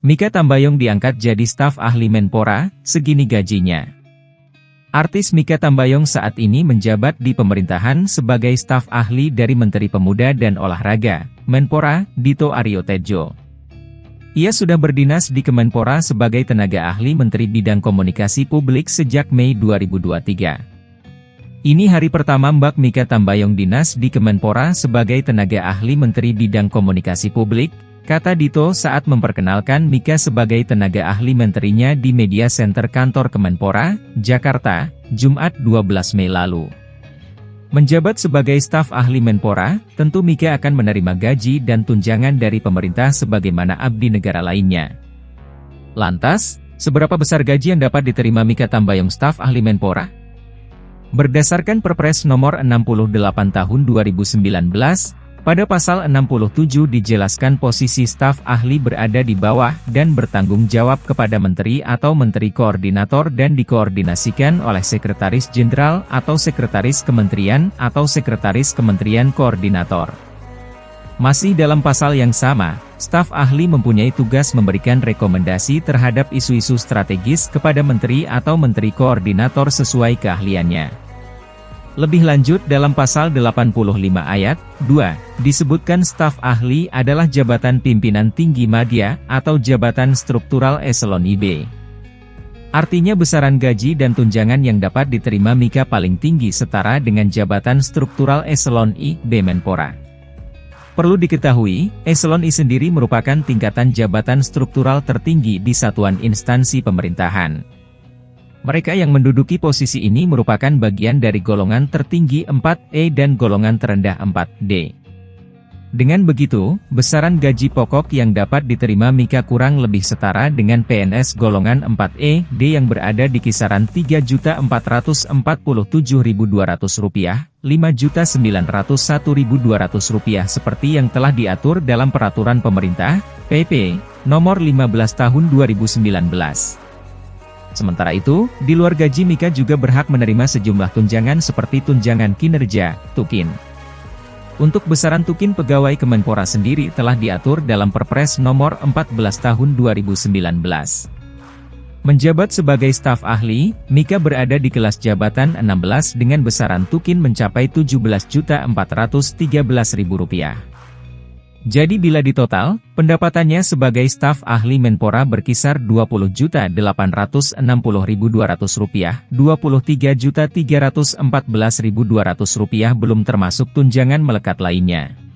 Mikha Tambayong diangkat jadi staf ahli Menpora, segini gajinya. Artis Mikha Tambayong saat ini menjabat di pemerintahan sebagai staf ahli dari Menteri Pemuda dan Olahraga, Menpora, Dito Aryo Tejo. Ia sudah berdinas di Kemenpora sebagai tenaga ahli Menteri Bidang Komunikasi Publik sejak Mei 2023. Ini hari pertama Mbak Mikha Tambayong dinas di Kemenpora sebagai tenaga ahli Menteri Bidang Komunikasi Publik, kata Dito saat memperkenalkan Mikha sebagai tenaga ahli menterinya di Media Center Kantor Kemenpora, Jakarta, Jumat 12 Mei lalu. Menjabat sebagai staf ahli Menpora, tentu Mikha akan menerima gaji dan tunjangan dari pemerintah sebagaimana abdi negara lainnya. Lantas, seberapa besar gaji yang dapat diterima Mikha Tambayong staf ahli Menpora? Berdasarkan Perpres Nomor 68 Tahun 2019, pada pasal 67 dijelaskan posisi staf ahli berada di bawah dan bertanggung jawab kepada menteri atau menteri koordinator dan dikoordinasikan oleh sekretaris jenderal atau sekretaris kementerian atau sekretaris kementerian koordinator. Masih dalam pasal yang sama, staf ahli mempunyai tugas memberikan rekomendasi terhadap isu-isu strategis kepada menteri atau menteri koordinator sesuai keahliannya. Lebih lanjut dalam pasal 85 ayat 2, disebutkan staf ahli adalah jabatan pimpinan tinggi madya atau jabatan struktural eselon IB. Artinya besaran gaji dan tunjangan yang dapat diterima Mikha paling tinggi setara dengan jabatan struktural eselon IB Menpora. Perlu diketahui, eselon I sendiri merupakan tingkatan jabatan struktural tertinggi di satuan instansi pemerintahan. Mereka yang menduduki posisi ini merupakan bagian dari golongan tertinggi 4E dan golongan terendah 4D. Dengan begitu, besaran gaji pokok yang dapat diterima Mikha kurang lebih setara dengan PNS golongan 4E-D yang berada di kisaran Rp3.447.200, Rp5.901.200 seperti yang telah diatur dalam Peraturan Pemerintah, PP, Nomor 15 Tahun 2019. Sementara itu, di luar gaji Mikha juga berhak menerima sejumlah tunjangan seperti tunjangan kinerja, Tukin. Untuk besaran Tukin pegawai Kemenpora sendiri telah diatur dalam Perpres Nomor 14 Tahun 2019. Menjabat sebagai staf ahli, Mikha berada di kelas jabatan 16 dengan besaran Tukin mencapai Rp17.413.000. Jadi bila ditotal, pendapatannya sebagai staf ahli Menpora berkisar Rp20.860.200, Rp23.314.200 belum termasuk tunjangan melekat lainnya.